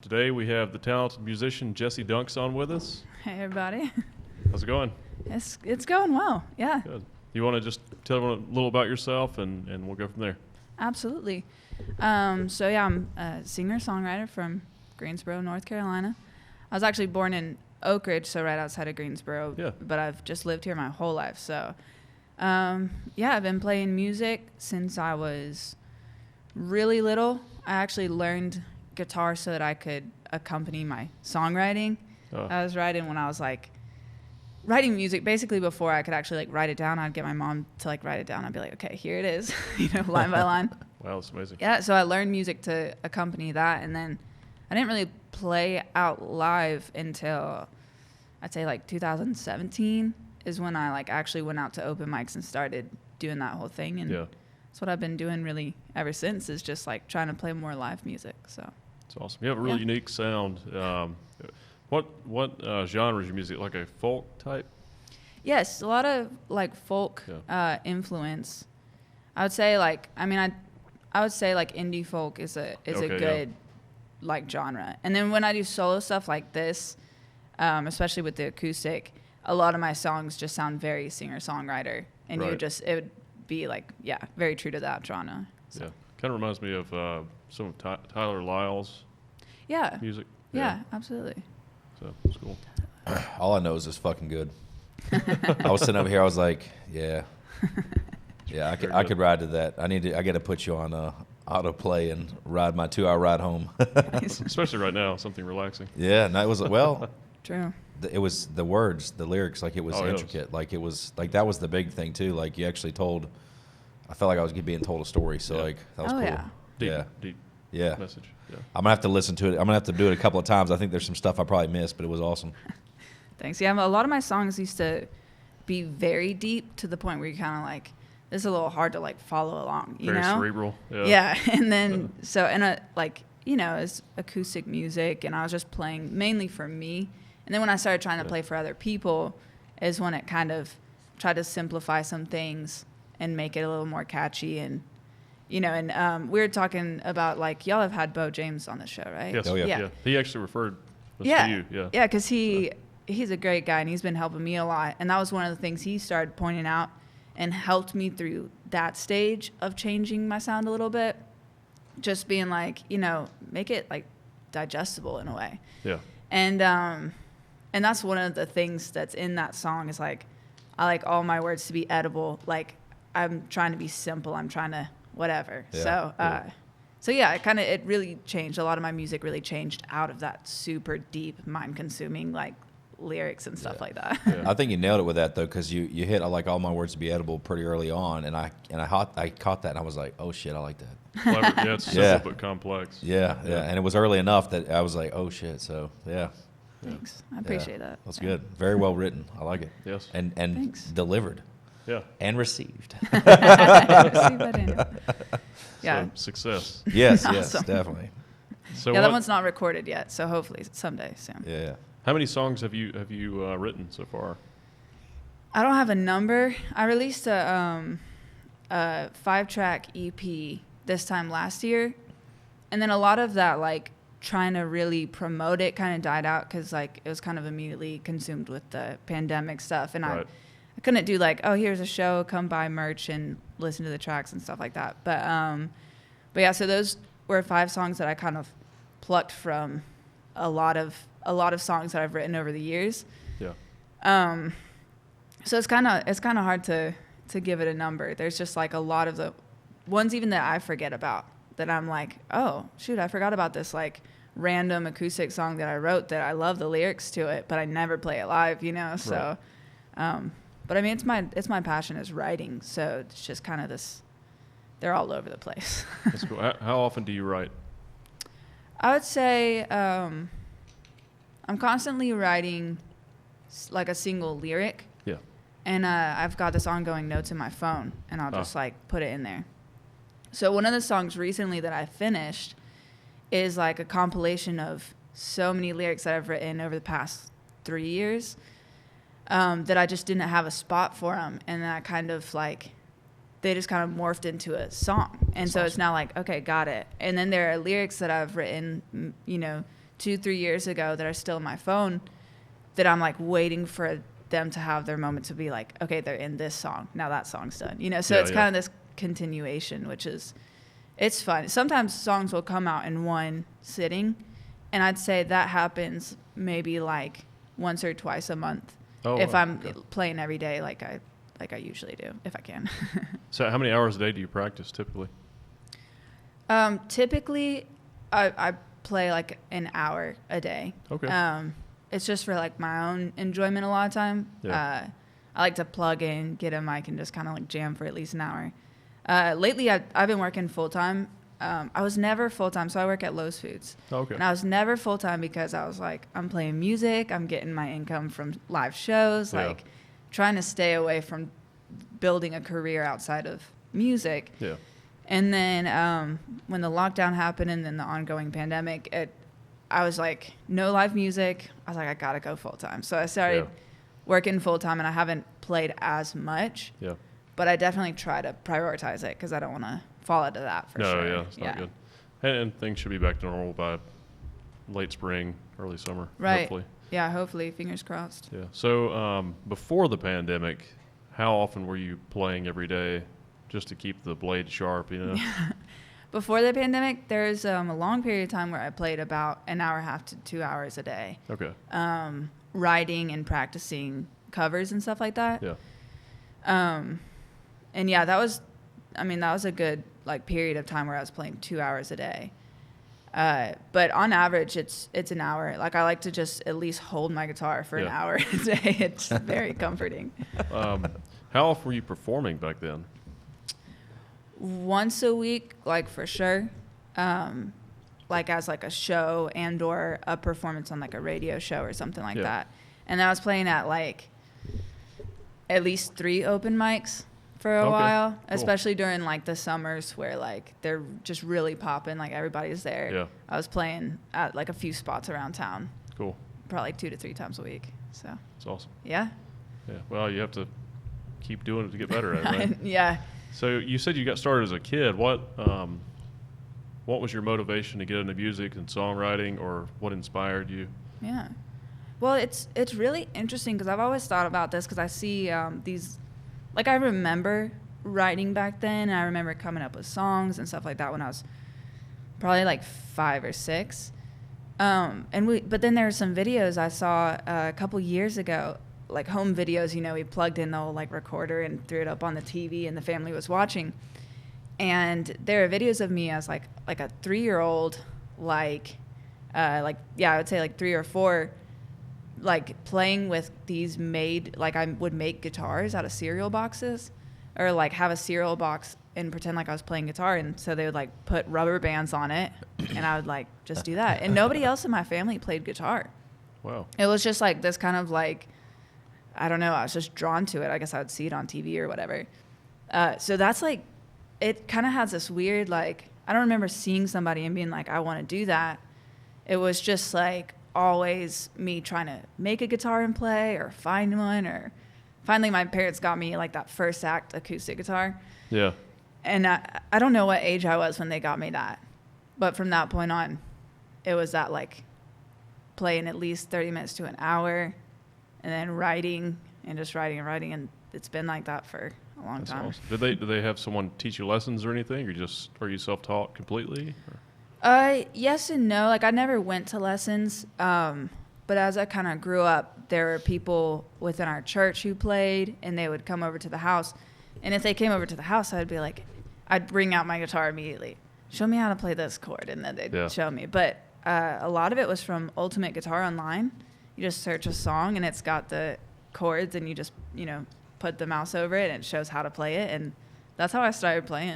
Today we have the talented musician Jessie Dunks on with us. Hey everybody. How's it going? It's going well. Yeah. Good. You want to just tell everyone a little about yourself and we'll go from there. Absolutely. I'm a singer-songwriter from Greensboro, North Carolina. I was actually born in Oak Ridge, so right outside of Greensboro. Yeah. But I've just lived here my whole life. So, I've been playing music since I was really little. I actually learned guitar so that I could accompany my songwriting. I was writing when I was writing music basically before I could actually write it down. I'd get my mom to write it down. I'd be like, okay, here it is, line by line. Wow, that's amazing. Yeah, so I learned music to accompany that, and then I didn't really play out live until I'd say 2017 is when I actually went out to open mics and started doing that whole thing. And that's what I've been doing really ever since, is just trying to play more live music. So it's awesome. You have a really unique sound. What genre is your music? Like a folk type? Yes, a lot of folk influence. I would say I would say indie folk is a good genre. And then when I do solo stuff like this, especially with the acoustic, a lot of my songs just sound very singer-songwriter, and it would be very true to that genre. So. Yeah, kind of reminds me of some of Tyler Lyle's music. Yeah, absolutely. So it's cool. All I know is it's fucking good. I was sitting over here. I was like, yeah, I could ride to that. I got to put you on autoplay and ride my 2-hour ride home. Especially right now, something relaxing. Yeah, and it was True. It was the words, the lyrics, it was intricate. It was that was the big thing too. You actually told. I felt like I was being told a story. So that was cool. Yeah. Deep message. Yeah. I'm gonna have to listen to it. I'm gonna have to do it a couple of times. I think there's some stuff I probably missed, but it was awesome. Thanks. Yeah, a lot of my songs used to be very deep to the point where you kind of this is a little hard to follow along. You Very know? cerebral. Yeah. Yeah, and then it's acoustic music, and I was just playing mainly for me. And then when I started trying to play for other people, is when it kind of tried to simplify some things and make it a little more catchy. And we were talking about y'all have had Bo James on the show, right? Yes. Oh, yeah. Yeah. He actually referred us to you. Yeah. Yeah, because he's a great guy, and he's been helping me a lot. And that was one of the things he started pointing out and helped me through that stage of changing my sound a little bit. Just being make it digestible in a way. Yeah. And that's one of the things that's in that song is I like all my words to be edible. I'm trying to be simple. I'm trying to whatever. Yeah. It really changed. A lot of my music really changed out of that super deep, mind-consuming lyrics and stuff like that. Yeah. I think you nailed it with that though, because you hit I like all my words to be edible pretty early on, and I caught that, and I was like, oh shit, I like that. Clever. Yeah, it's simple but complex. Yeah, and it was early enough that I was like, oh shit. So yeah. Thanks. I appreciate that. That's good. Very well written. I like it. Yes. And Thanks. delivered. Yeah. And received. See that in it. Yeah. So, success. Yes, Awesome. yes, definitely. So that one's not recorded yet, so hopefully someday soon. Yeah. How many songs have you written so far? I don't have a number. I released a 5-track EP this time last year, and then a lot of that trying to really promote it kind of died out because it was kind of immediately consumed with the pandemic stuff, and I couldn't do here's a show, come buy merch and listen to the tracks and stuff like that. But yeah, so those were 5 songs that I kind of plucked from a lot of songs that I've written over the years. Yeah. So it's kind of hard to give it a number. There's just a lot of the ones even that I forget about that I'm oh shoot, I forgot about this random acoustic song that I wrote that I love the lyrics to it, but I never play it live, So, but I mean, it's my passion is writing, so it's just kind of this. They're all over the place. That's cool. How often do you write? I would say I'm constantly writing a single lyric. Yeah. And I've got this ongoing notes in my phone, and I'll just put it in there. So one of the songs recently that I finished is a compilation of so many lyrics that I've written over the past 3 years that I just didn't have a spot for them, and that kind of they just kind of morphed into a song. And so it's now okay, got it. And then there are lyrics that I've written, 2-3 years ago that are still in my phone that I'm like waiting for them to have their moment to be like, okay, they're in this song. Now that song's done. You know, so it's kind of this continuation, which is, it's fun. Sometimes songs will come out in one sitting, and I'd say that happens maybe like once or twice a month if I'm playing every day like I usually do, if I can. So how many hours a day do you practice typically? Typically, I play like an hour a day. Okay. It's just for like my own enjoyment a lot of time. Yeah. I like to plug in, get a mic, and just kind of like jam for at least an hour. Lately, I've been working full time. I was never full time, so I work at Lowe's Foods. Okay. And I was never full time because I was like, I'm playing music, I'm getting my income from live shows, like trying to stay away from building a career outside of music. Yeah. And then when the lockdown happened and then the ongoing pandemic, I was like, no live music. I was like, I gotta go full time. So I started working full time, and I haven't played as much. Yeah. But I definitely try to prioritize it because I don't want to fall into that for sure. No, yeah, it's not good. And things should be back to normal by late spring, early summer, right. hopefully. Yeah, hopefully. Fingers crossed. Yeah. So before the pandemic, how often were you playing every day just to keep the blade sharp, you know? Before the pandemic, there's a long period of time where I played about an hour and a half to 2 hours a day. Okay. Writing and practicing covers and stuff like that. Yeah. And yeah, that was a good like period of time where I was playing 2 hours a day. But on average, it's an hour. Like I like to just at least hold my guitar for an hour a day. It's very comforting. How often were you performing back then? Once a week, like for sure. Like as like a show and or a performance on like a radio show or something like that. And I was playing at like at least 3 open mics for a while, especially during like the summers where like they're just really popping, like everybody's there. Yeah. I was playing at like a few spots around town. Cool. Probably 2 to 3 times a week. So. That's awesome. Yeah. Yeah. Well, you have to keep doing it to get better at it, right? Yeah. So you said you got started as a kid. What was your motivation to get into music and songwriting, or what inspired you? Yeah. Well, it's really interesting because I've always thought about this because I see these, like I remember writing back then, and I remember coming up with songs and stuff like that when I was probably like 5 or 6. But then there were some videos I saw a couple years ago, like home videos, you know, we plugged in the old like recorder and threw it up on the TV and the family was watching. And there are videos of me as like a 3-year-old, I would say like 3 or 4, like playing with these like I would make guitars out of cereal boxes, or like have a cereal box and pretend like I was playing guitar. And so they would like put rubber bands on it and I would like just do that. And nobody else in my family played guitar. Wow. It was just like this kind of like, I don't know, I was just drawn to it. I guess I would see it on TV or whatever. So that's like, it kind of has this weird, like, I don't remember seeing somebody and being like, I want to do that. It was just like always me trying to make a guitar and play or find one, or finally my parents got me like that first act acoustic guitar. Yeah. And I don't know what age I was when they got me that. But from that point on, it was that like playing at least 30 minutes to an hour and then writing and just writing and writing. And it's been like that for a long time. Awesome. Did they have someone teach you lessons or anything, or are you self-taught completely? Yes and no. Like I never went to lessons. But as I kind of grew up, there were people within our church who played, and they would come over to the house. And if they came over to the house, I'd bring out my guitar immediately. Show me how to play this chord, and then they'd show me. But a lot of it was from Ultimate Guitar Online. You just search a song, and it's got the chords, and you just, put the mouse over it, and it shows how to play it. And that's how I started playing.